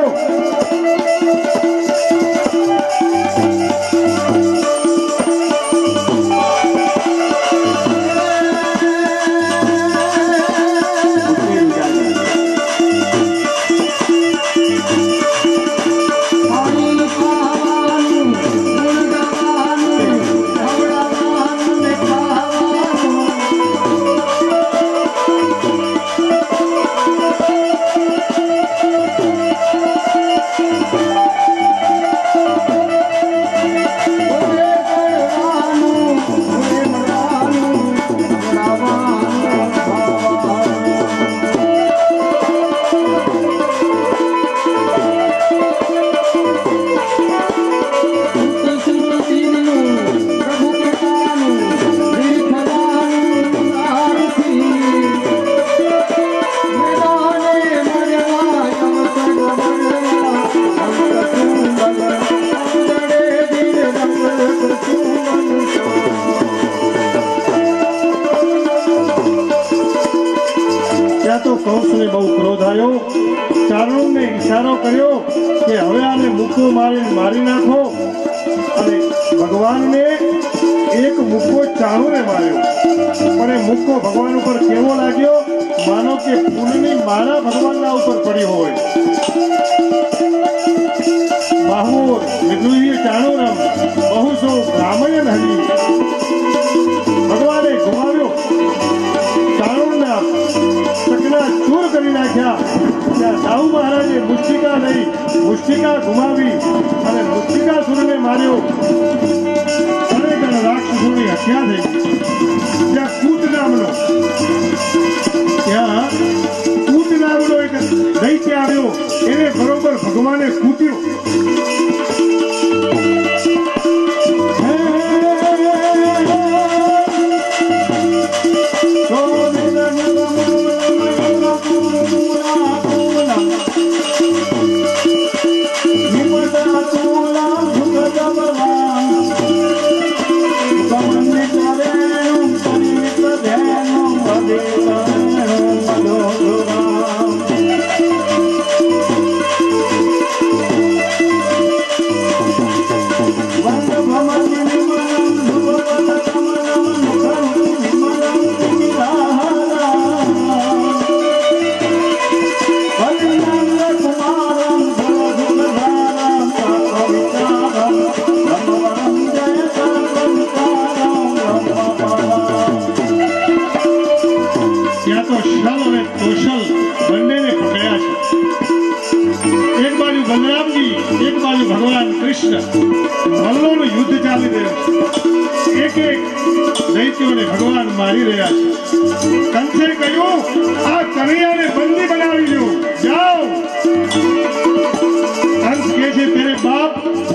કંસને બહુ ક્રોધ આવ્યો. ચારણોને ઈશારો કર્યો કે હવે આને મુક્કો મારી નાખો, અને ભગવાનને એક મુક્કો ચારણોને માર્યો. પણ એ મુક્કો ભગવાન ઉપર કેવો લાગ્યો? માનો કે ફૂલની માળા ભગવાનના ઉપર પડી હોય. બાહુર વિદ્રુહ્ય ચાણોરમ બહુસો બ્રાહ્મણ હરી. ભગવાને ગુમાવ્યો, ચાણોરના ચકના ચૂર કરી નાખ્યા. ત્યાં સાહુ મહારાજે મુષ્ટિકા લઈ, મુષ્ટિકા ગુમાવી અને મુષ્ટિકાસુરને માર્યો. અનેક રાક્ષસોની હત્યા થઈ. ત્યાં કૂટ નામનો એક દૈત્ય આવ્યો, એને બરોબર ભગવાને કૂટ્યો. ભગવાન કૃષ્ણ મલ્લોનું યુદ્ધ ચાલી રહ્યું છે. એક દૈત્યોને ભગવાન મારી રહ્યા છે. કંસે કહ્યું, આ કનૈયાને બંદી બનાવી લો, જાઓ. कंस कहते तेरे बाप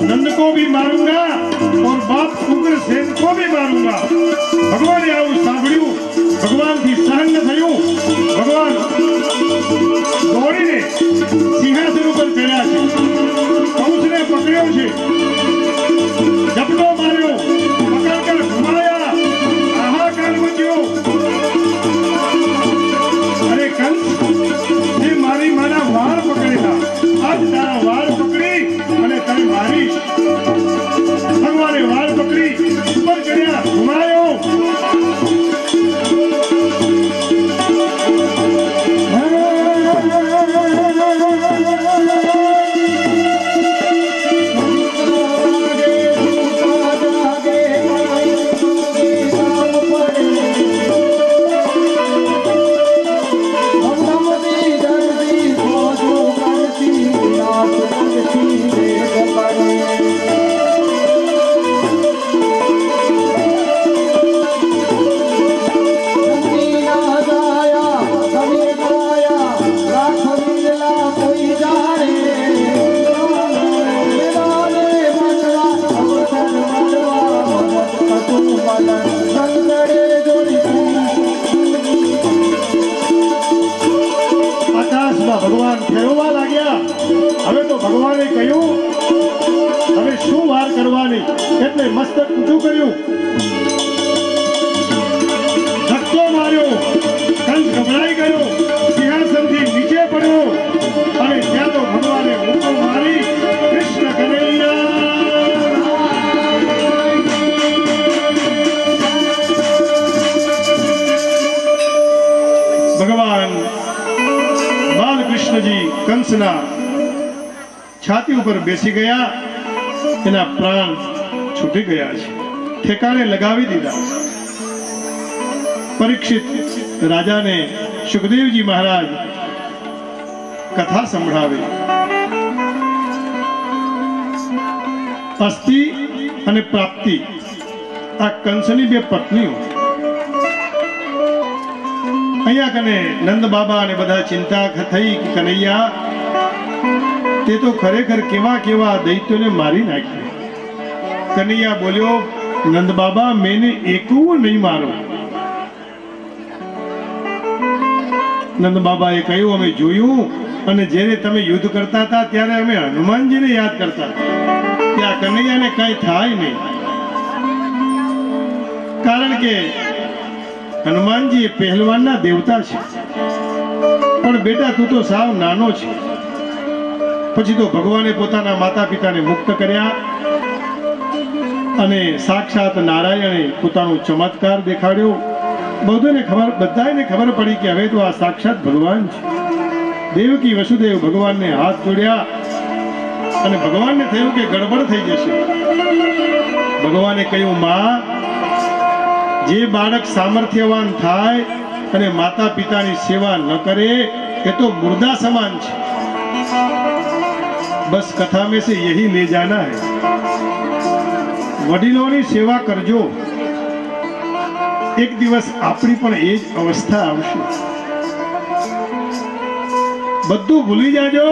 नंद को भी मारूंगा और बाप उग्रसेन को भी मारूंगा. भगवान आવું સાંભળ્યું, ભગવાન થી સહન ન થયું. ભગવાન દોડીને સિંહાસન ઉપર ચડ્યા છે. કંસને પકડ્યો છે, ઝપટો માર્યો, પકડકર ઘુમાયા, હાહાકાર મચ્યો. અરે કંસ, તે મારી માના વાળ પકડેલા, આજ તારા વાળ પકડી અને તને મારીશ. ભગવાને વાળ પકડી ઉપર ચડ્યા, ઘુમાયો. ભગવાન ફેરવા લાગ્યા. હવે તો ભગવાને કહ્યું, હવે શું વાર કરવાની, એટલે મસ્તક ઊંચું કર્યું, ધક્કો માર્યો, કંસના છાતી ઉપર બેસી ગયા, એના પ્રાણ છૂટી ગયા છે, ઠેકાણે લગાવી દીધા. પરીક્ષિત રાજાને સુખદેવજી મહારાજ કથા સંભળાવે. અસ્થિ અને પ્રાપ્તિ આ કંસની બે પત્નીઓ. અહીંયા કને નંદ બાબા અને બધા ચિંતા થઈ કે કનૈયા તે તો ખરેખર કેવા કેવા દૈત્યોને મારી નાખ્યો. કનૈયા બોલ્યો, નંદ બાબા મેને એકવું નહીં મારો. નંદ બાબાએ કહ્યું, અમે જોયું અને જ્યારે તમે યુદ્ધ કરતા હતા ત્યારે અમે હનુમાનજીને યાદ કરતા કે આ કનૈયાને કઈ થાય નહીં. કારણ કે હનુમાનજી એ પહેલવાનના દેવતા છે, પણ બેટા તું તો સાવ નાનો છે. પછી તો ભગવાને પોતાના માતા પિતાને મુક્ત કર્યા અને સાક્ષાત નારાયણે પોતાનો ચમત્કાર દેખાડ્યો. બધાને ખબર પડી કે હવે તો આ સાક્ષાત ભગવાન છે. દેવકી વસુદેવ ભગવાનને હાથ જોડ્યા અને ભગવાનને થયું કે ગડબડ થઈ જશે. ભગવાને કહ્યું, માં, જે બાળક સામર્થ્યવાન થાય અને માતા પિતાની સેવા ન કરે એ તો મુર્દા સમાન છે. બસ કથા में से यही ले जाना है. વડીલોની સેવા કરજો. એક દિવસ આપણી પણ એ જ અવસ્થા આવશે. બધું ભૂલી જાજો,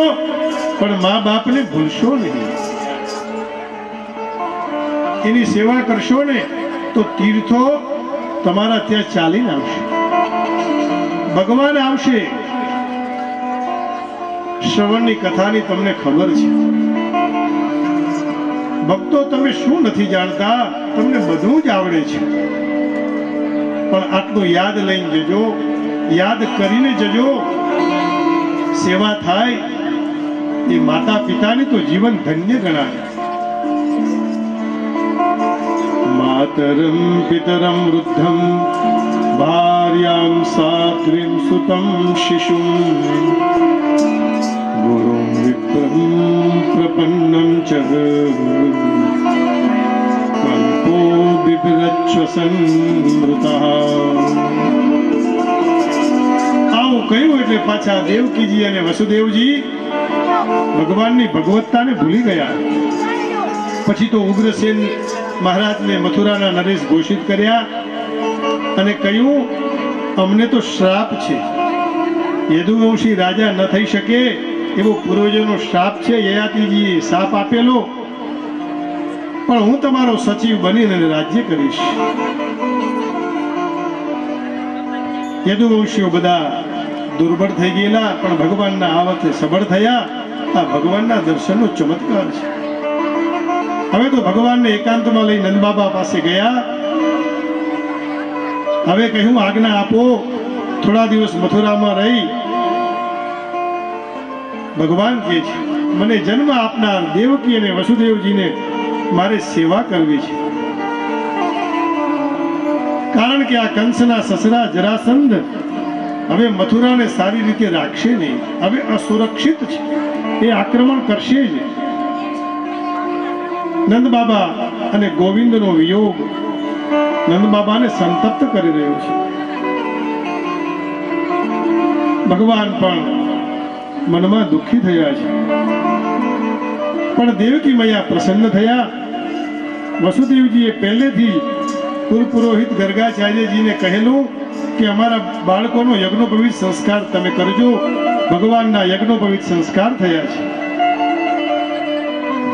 પણ મા બાપને ભૂલશો નહીં. એની સેવા કરશો ને તો તીર્થો તમારા ત્યાં ચાલીને આવશે, ભગવાન આવશે. શ્રવણની કથાની તમને ખબર છે. ભક્તો, તમે શું નથી જાણતા, તમને બધું જ આવડે છે. પણ આટલું યાદ લઈને જજો, યાદ કરીને જજો. સેવા થાય એ માતા પિતાની તો જીવન ધન્ય ગણાય. માતરમ પિતરમ વૃદ્ધમ ભાર્યામ સાત્વીમ સુતમ શિશુમ ગુરુમ વિપ્રમ પ્રપન્નમ ચ કલ્પો બિભ્રચ્છસન મૃતઃ. આવું કહ્યું એટલે પાછા દેવકીજી અને વસુદેવજી ભગવાનની ભગવત્તાને ભૂલી ગયા. પછી તો ઉગ્રસેન મહારાજને મથુરાના નરેશ ઘોષિત કર્યા અને કહ્યું, અમને તો શ્રાપ છે. યદુવંશી રાજા ન થઈ શકે એવો પૂર્વજોનો શ્રાપ છે. યયાતિજીએ શાપ આપેલો, પણ હું તમારો સચિવ બનીને રાજ્ય કરીશ. યદુવંશીઓ બધા દુર્બળ થઈ ગયેલા, પણ ભગવાનના આવતે સબળ થયા. આ ભગવાનના દર્શનનો ચમત્કાર છે. હવે તો ભગવાનને એકાંતમાં લઈ નંદ બાબા પાસે ગયા. હવે કહ્યું, આજ્ઞા આપો, થોડા દિવસ મથુરામાં રહી. ભગવાન કહે છે, મને જન્મ આપનાર દેવકી અને વસુદેવજીને મારે સેવા કરવી છે. કારણ કે આ કંસના સસરા જરાસંધ હવે મથુરાને સારી રીતે રાખશે નહીં. હવે અસુરક્ષિત છે, એ આક્રમણ કરશે જ. નંદ બાબા અને ગોવિંદનો વિયોગ નંદ બાબાને સંતપ્ત કરી રહ્યો છે. ભગવાન પણ મનમાં દુઃખી થયા છે, પણ દેવકી મૈયા પ્રસન્ન થયા. વસુદેવજીએ પહેલેથી કુલપુરોહિત ગર્ગાચાર્યજીને કહેલું કે અમારા બાળકોનો યજ્ઞોપવિત સંસ્કાર તમે કરજો. ભગવાનના યજ્ઞોપવિત સંસ્કાર થયા છે.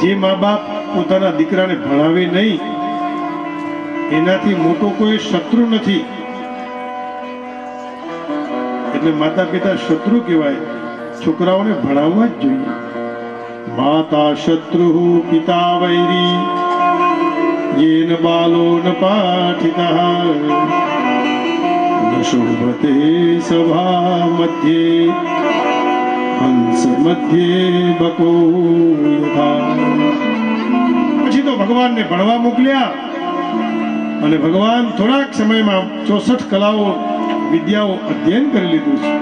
જે મા બાપ પોતાના દીકરાને ભણાવે નહીં, એનાથી મોટો કોઈ શત્રુ નથી. એટલે માતા પિતા શત્રુ કહેવાય. છોકરાઓને ભણાવવા જ જોઈએ. માતા શત્રુ પિતા વૈરી येन बालो न पाठितः न शोभते सभा मध्ये हंस मध्ये बको यथा. પછી તો ભગવાનને ભણવા મોકલ્યા અને ભગવાન થોડાક સમયમાં 64 કલાઓ વિદ્યાઓ અધ્યયન કરી લીધું છે.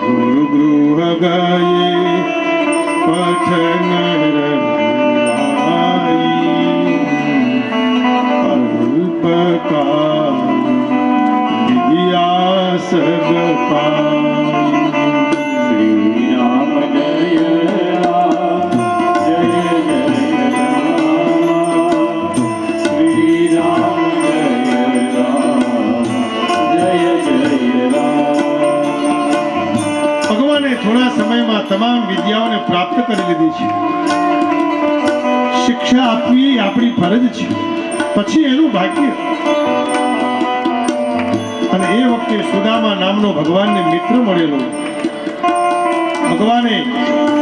ગુરુ ગૃહ ગયે પઠન રઘુરાઈ અલ્પકાલ વિદ્યા સદ પાઈ શ્રી રામ જય રામ જય જય રામ શ્રી રામ જય રામ જય જય રામ ભગવાને થોડા સમયમાં તમામ વિદ્યાઓને પ્રાપ્ત કરી લીધી છે. શિક્ષા આપવી એ આપણી ફરજ છે, પછી એનું ભાગ્ય. અને એ વખતે સુદામા નામનો ભગવાનને મિત્ર મળેલો. ભગવાને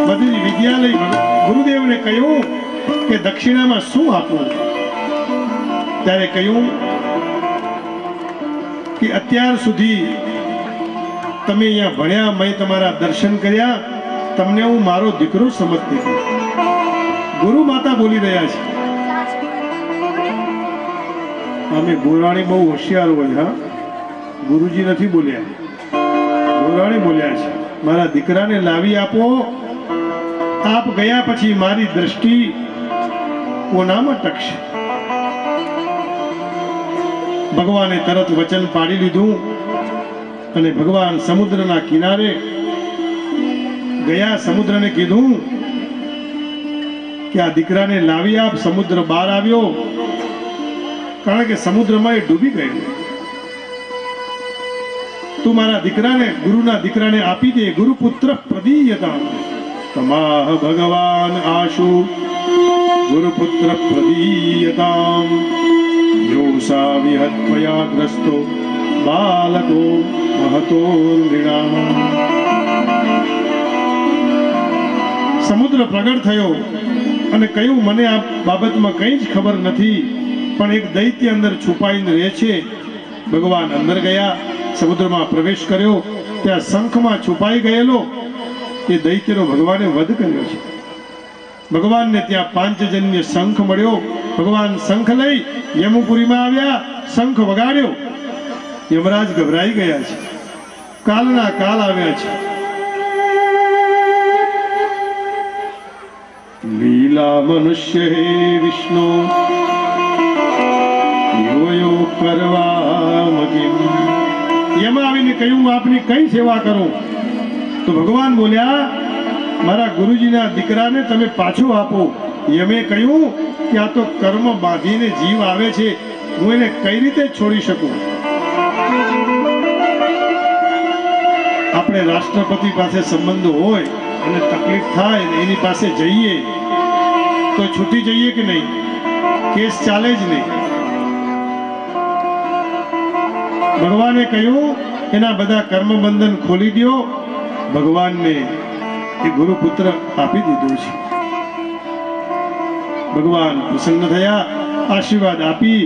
બધી વિદ્યા લઈ ગુરુદેવને કહ્યું કે દક્ષિણામાં શું આપવું. ત્યારે કહ્યું કે અત્યાર સુધી તમે અહીંયા ભણ્યા, મેં તમારા દર્શન કર્યા, તમને હું મારો દીકરો સમજતી હતી. ગુરુ માતા બોલી રહ્યા છે. અમે ગોરાણી બહુ હોશિયાર હોય. હા, ગુરુજી નથી બોલ્યા, ગોરાણી બોલ્યા છે. મારા દીકરાને લાવી આપો. આપ ગયા પછી મારી દ્રષ્ટિ કોનામાં ટકશે. ભગવાને તરત વચન પાડી લીધું અને ભગવાન સમુદ્રના કિનારે ગયા. સમુદ્રને કીધું કે આ દીકરાને લાવી આપ. સમુદ્ર બહાર આવ્યો, કારણ કે સમુદ્રમાં એ ડૂબી ગયેલો. તું મારા દીકરાને, ગુરુના દીકરાને આપી દે. ગુરુપુત્ર પ્રદીયતા તમાહ ભગવાન આશુ ગુરુપુત્ર પ્રદીયતામ યોસા વિહત્વયા ગ્રસ્તો બાલકો મહતો નૃણામ. સમુદ્ર પ્રગટ થયો અને કહ્યું, મને આ બાબતમાં કંઈ જ ખબર નથી, પણ એક દૈત્ય અંદર છુપાઈને રહે છે. ભગવાન અંદર ગયા, સમુદ્રમાં પ્રવેશ કર્યો. ત્યાં શંખમાં છુપાઈ ગયેલો એ દૈત્યનો ભગવાને વધ કર્યો છે. ભગવાનને ત્યાં પાંચજન્ય શંખ મળ્યો. ભગવાન શંખ લઈ યમપુરીમાં આવ્યા. શંખ વગાડ્યો. યમરાજ ગભરાઈ ગયા છે. કાલના કાલ આવ્યા છે. લીલા મનુષ્ય હે વિષ્ણુ યો કરવા મગિમ. એમાં આવીને કહ્યું, આપની કઈ સેવા કરું? તો ભગવાન બોલ્યા, મારા ગુરુજીના દીકરાને તમે પાછો આપો. યમે કહ્યું કે આ તો કર્મ બાંધીને જીવ આવે છે, હું એને કઈ રીતે છોડી શકું? આપણે રાષ્ટ્રપતિ પાસે સંબંધ હોય અને તકલીફ થાય ને એની પાસે જઈએ તો છૂટી જઈએ કે નહીં? કેસ ચાલે જ નહીં. ભગવાને કહ્યું, એના બધા કર્મ બંધન ખોલી દો. ભગવાનને એ ગુરુપુત્ર આપી દીધો છે. ભગવાન પ્રસન્ન થયા, આશીર્વાદ આપી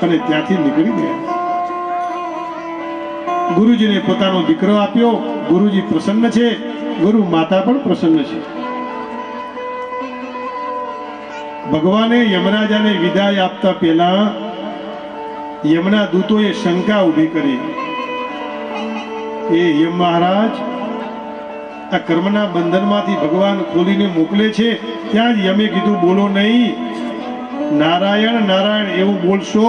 અને ત્યાંથી નીકળી ગયા. ગુરુજીને પોતાનો દીકરો આપ્યો. ગુરુજી પ્રસન્ન છે, ગુરુ માતા પણ પ્રસન્ન છે. ભગવાને યમરાજાને વિદાય આપતા પહેલા યમના દૂતોએ શંકા ઊભી કરી કે યમ મહારાજ, આ કર્મના બંધનમાંથી ભગવાન ખોલીને મોકલે છે. ત્યાં જ યમે કીધું, બોલો નહીં. નારાયણ નારાયણ એવું બોલશો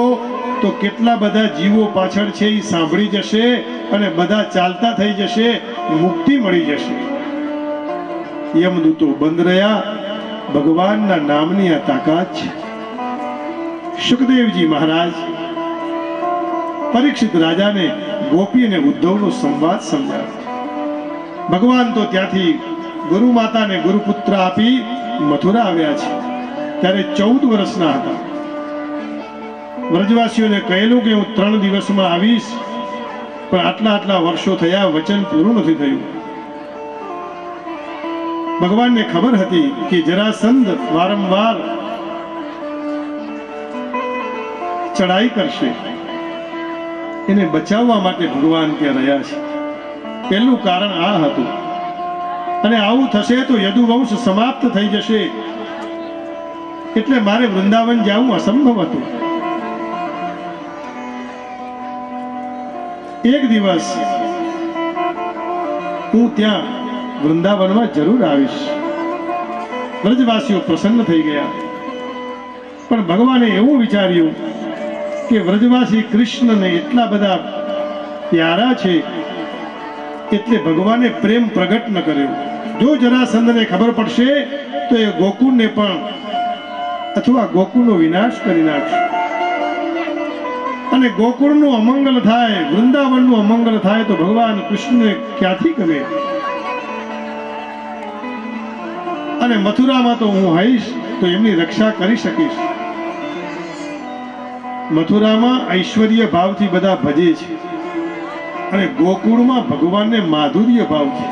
તો કેટલા બધા જીવો પાછળ છે એ સાંભળી જશે અને બધા ચાલતા થઈ જશે, મુક્તિ મળી જશે. યમદૂતો બંધ રહ્યા. ભગવાનના નામની આ તાકાત છે. સુખદેવજી મહારાજ પરીક્ષિત રાજાને ગોપી અને ઉદ્ધવનો સંવાદ સમજાવ્યો. ભગવાન તો ત્યાંથી ગુરુ માતાને ગુરુપુત્ર આપી મથુરા આવ્યા છે. ત્યારે 14 વર્ષના હતા. વ્રજવાસીઓને કહેલું કે હું 3 દિવસમાં આવીશ, પણ આટલા વર્ષો થયા, વચન પૂરું નથી થયું. ભગવાનને ખબર હતી કે જરાસંધ વારંવાર ચડાઈ કરશે. એને બચાવવા માટે ભગવાન ત્યાં રહ્યા છે. પહેલું કારણ આ હતું. અને આવું થશે તો યદુવંશ સમાપ્ત થઈ જશે, એટલે મારે વૃંદાવન જવું અસંભવ હતું. એક દિવસ હું ત્યાં વૃંદાવનમાં જરૂર આવીશ. વ્રજવાસીઓ પ્રસન્ન થઈ ગયા. પણ ભગવાને એવું વિચાર્યું કે વ્રજવાસી કૃષ્ણને એટલા બધા પ્યારા છે એટલે ભગવાને પ્રેમ પ્રગટ ન કર્યો. જો જરાસંધને ખબર પડશે તો એ ગોકુળને પણ અથવા ગોકુળનો વિનાશ કરી નાખશે અને ગોકુળનું અમંગલ થાય, વૃંદાવનનું અમંગલ થાય તો ભગવાન કૃષ્ણને ક્યાંથી ગમે? અને મથુરામાં તો હું હઈશ તો એમની રક્ષા કરી શકીશ. મથુરામાં ઐશ્વર્ય ભાવથી બધા ભજે છે અને ગોકુળમાં ભગવાનને માધુર્ય ભાવથી.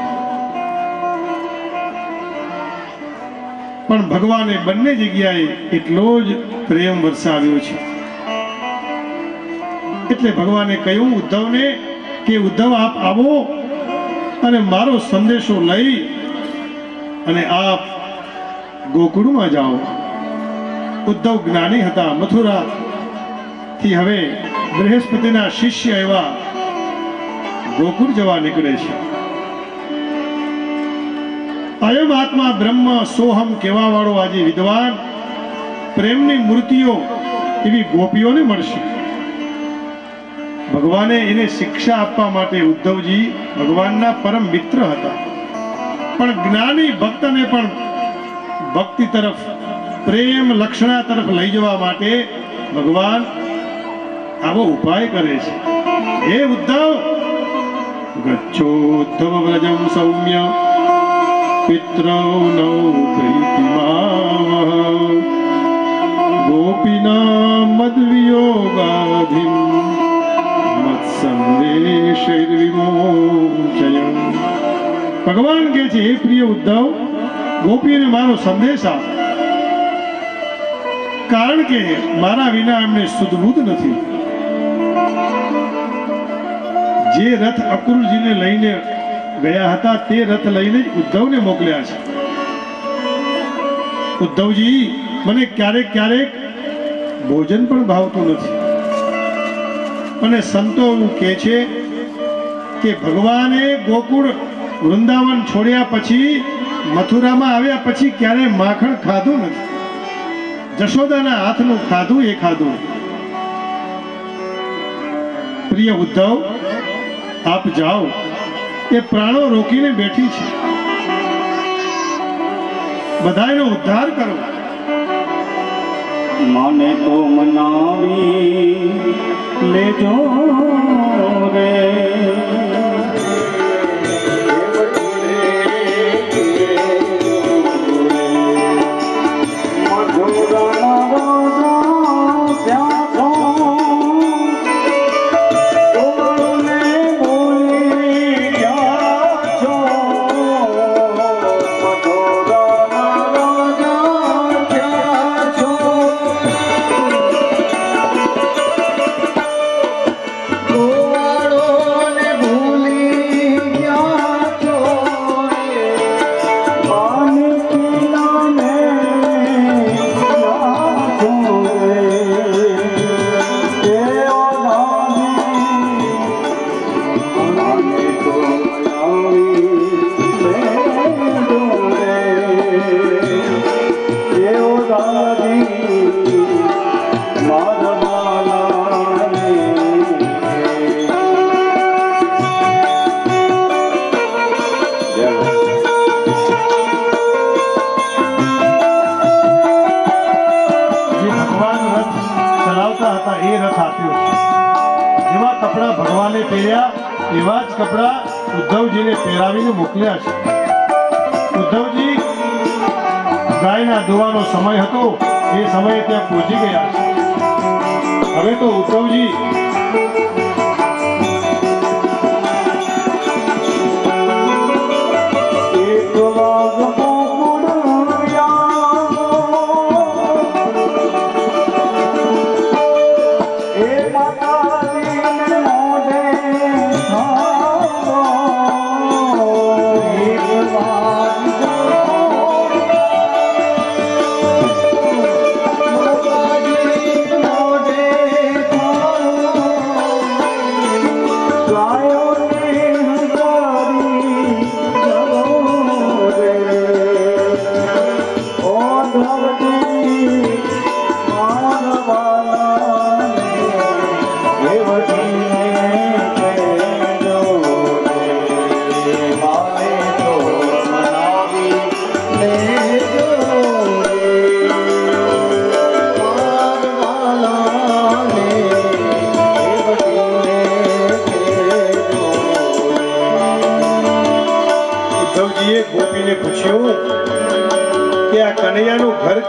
પણ ભગવાને બંને જગ્યાએ એટલો જ પ્રેમ વરસાવ્યો છે. એટલે ભગવાને કહ્યું ઉદ્ધવને કે ઉદ્ધવ આપ આવો અને મારો સંદેશો લઈ અને આપ ગોકુળમાં જાઓ. ઉદ્ધવ જ્ઞાની હતા. મથુરા થી હવે બૃહસ્પતિના શિષ્ય એવા ગોકુળ જવા નીકળે છે. અયમ આત્મા બ્રહ્મ સોહમ કહેવા વાળો આજે વિદ્વાન પ્રેમની મૂર્તિઓ એવી ગોપીઓને મળશે. ભગવાને એને શિક્ષા આપવા માટે ઉદ્ધવજી ભગવાનના પરમ મિત્ર હતા. પણ જ્ઞાની ભક્તને પણ ભક્તિ તરફ, પ્રેમ લક્ષણા તરફ લઈ જવા માટે ભગવાન આવો ઉપાય કરે છે. હે ઉદ્ધવ, ગચ્છોદ્ધવ વ્રજમ સૌમ્ય પિતૃનૌ પ્રીતિમાવહ ગોપીના મદ્વિયોગાધિમ મત્સંદેશૈર્વિમોચય. ભગવાન કહે છે, હે પ્રિય ઉદ્ધવ, ગોપીને મારો સંદેશ આપ, કારણ કે મારા વિના એમને સુધબુધ નથી. જે રથ અક્રૂરજીને લઈને ગયા હતા તે રથ લઈને જ ઉદ્ધવને મોકલ્યા છે. ઉદ્ધવજી, મને ક્યારેક ક્યારેક ભોજન પણ ભાવતું નથી. અને સંતો એવું કહે છે કે ભગવાને ગોકુળ વૃંદાવન છોડ્યા પછી, મથુરામાં આવ્યા પછી ક્યારેય માખણ ખાધું નથી. જશોદાના હાથનું ખાધું એ ખાધું. પ્રિય ઉદ્ધવ, આપ જાઓ, એ પ્રાણો રોકીને બેઠી છે, બધાનો ઉદ્ધાર કરો. મને તો મનાવી લેજો રે, એવા જ કપડા ઉદ્ધવજીને પહેરાવીને મોકલ્યા છે. ઉદ્ધવજી, ગાયના ધોવાનો સમય હતો, એ સમયે ત્યાં પહોંચી ગયા છે. હવે તો ઉદ્ધવજી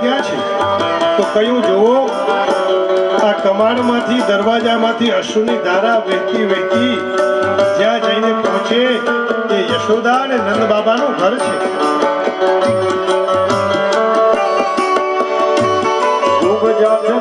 ક્યાં છે? તો કયું જોવો, આ કમાણમાંથી દરવાજામાંથી અશ્રુની ધારા વહેતી વહેતી જ્યાં જઈને પહોંચે એ યશોદા અને નંદ બાબાનું ઘર છે. ખૂબ જાત